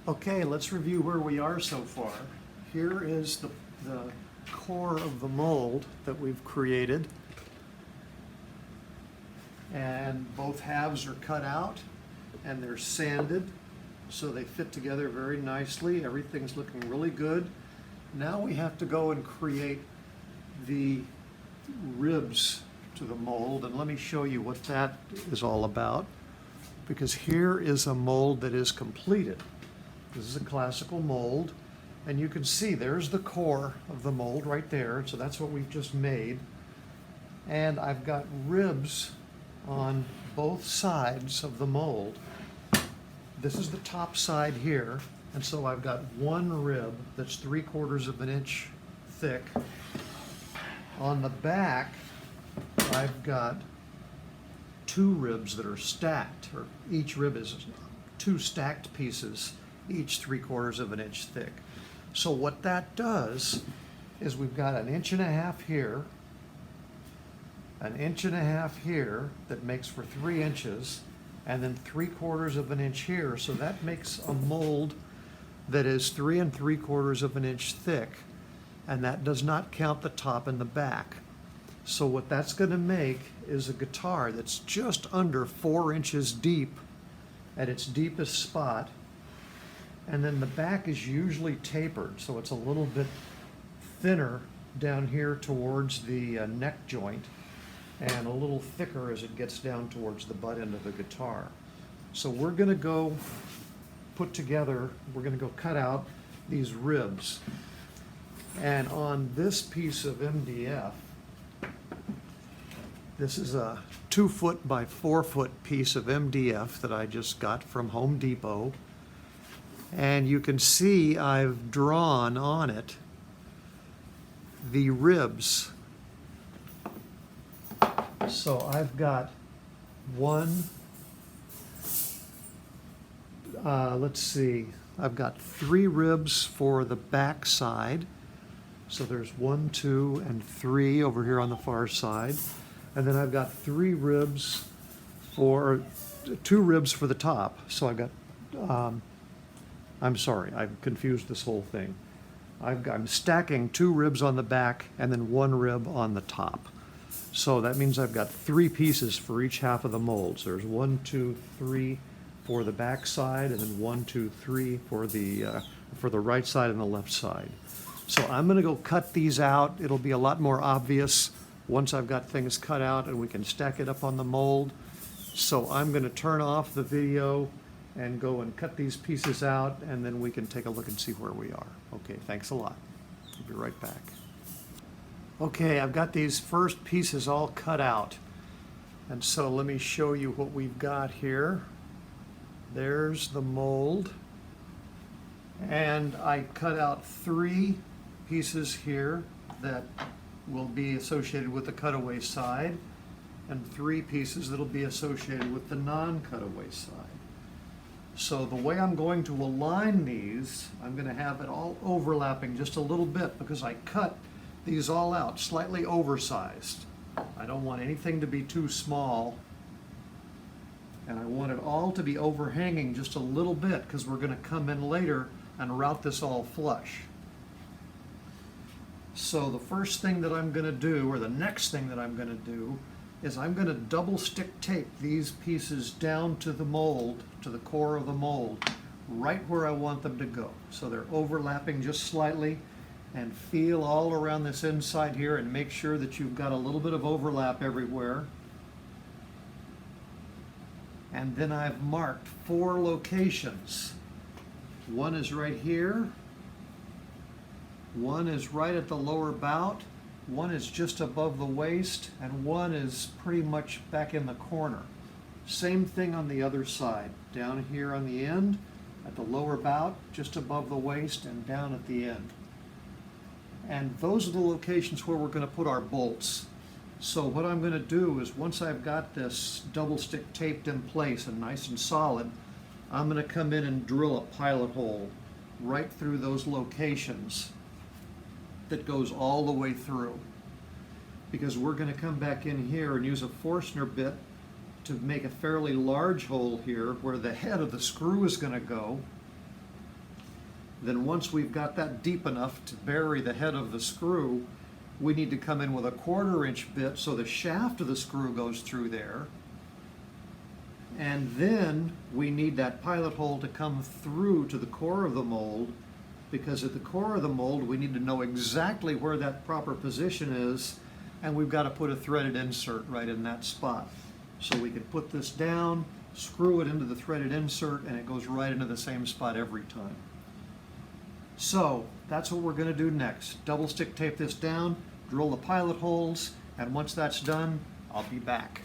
Okay, let's review where we are so far. Here is the core of the mold that we've created. And both halves are cut out and they're sanded so they fit together very nicely. Everything's looking really good. Now we have to go and create the ribs to the mold, and let me show you what that is all about, because here is a mold that is completed. This is a classical mold, and you can see there's the core of the mold right there, so that's what we've just made. And I've got ribs on both sides of the mold. This is the top side here, and so I've got one rib that's 3/4 of an inch thick. On the back, I've got two ribs that are stacked, or each rib is two stacked pieces, each 3/4 of an inch thick. So what that does is we've got 1.5 inches here, 1.5 inches here that makes for 3 inches, and then 3/4 of an inch here. So that makes a mold that is 3 3/4 of an inch thick, and that does not count the top and the back. So what that's going to make is a guitar that's just under 4 inches deep at its deepest spot, and then the back is usually tapered, so it's a little bit thinner down here towards the neck joint, and a little thicker as it gets down towards the butt end of the guitar. So we're going to go we're going to go cut out these ribs. And on this piece of MDF, this is a 2 foot by 4 foot piece of MDF that I just got from Home Depot. And you can see I've drawn on it the ribs. So I've got I've got 3 ribs for the back side. So there's 1, 2, and 3 over here on the far side. And then I've got 2 ribs for the top. So I've got, I'm sorry, I've confused this whole thing. I'm stacking 2 ribs on the back and then 1 rib on the top. So that means I've got 3 pieces for each half of the mold. So there's 1, 2, 3 for the back side, and then 1, 2, 3 for the right side and the left side. So I'm going to go cut these out. It'll be a lot more obvious once I've got things cut out and we can stack it up on the mold. So I'm going to turn off the video and go and cut these pieces out, and then we can take a look and see where we are. Okay, thanks a lot. I'll be right back. Okay, I've got these first pieces all cut out. And so let me show you what we've got here. There's the mold. And I cut out 3 pieces here that will be associated with the cutaway side, and 3 pieces that'll be associated with the non-cutaway side. So the way I'm going to align these, I'm going to have it all overlapping just a little bit because I cut these all out slightly oversized. I don't want anything to be too small, and I want it all to be overhanging just a little bit because we're going to come in later and route this all flush. So the first thing that I'm going to do, or the next thing that I'm going to do, is I'm going to double stick tape these pieces down to the mold, to the core of the mold, right where I want them to go. So they're overlapping just slightly, and feel all around this inside here and make sure that you've got a little bit of overlap everywhere. And then I've marked 4 locations. One is right here, one is right at the lower bout, one is just above the waist, and one is pretty much back in the corner. Same thing on the other side, down here on the end, at the lower bout, just above the waist, and down at the end. And those are the locations where we're going to put our bolts. So what I'm going to do is, once I've got this double stick taped in place and nice and solid, I'm going to come in and drill a pilot hole right through those locations that goes all the way through. Because we're going to come back in here and use a Forstner bit to make a fairly large hole here where the head of the screw is going to go. Then once we've got that deep enough to bury the head of the screw, we need to come in with a 1/4 inch bit so the shaft of the screw goes through there. And then we need that pilot hole to come through to the core of the mold, because at the core of the mold we need to know exactly where that proper position is, and we've got to put a threaded insert right in that spot. So we can put this down, screw it into the threaded insert, and it goes right into the same spot every time. So that's what we're going to do next. Double stick tape this down, drill the pilot holes, and once that's done, I'll be back.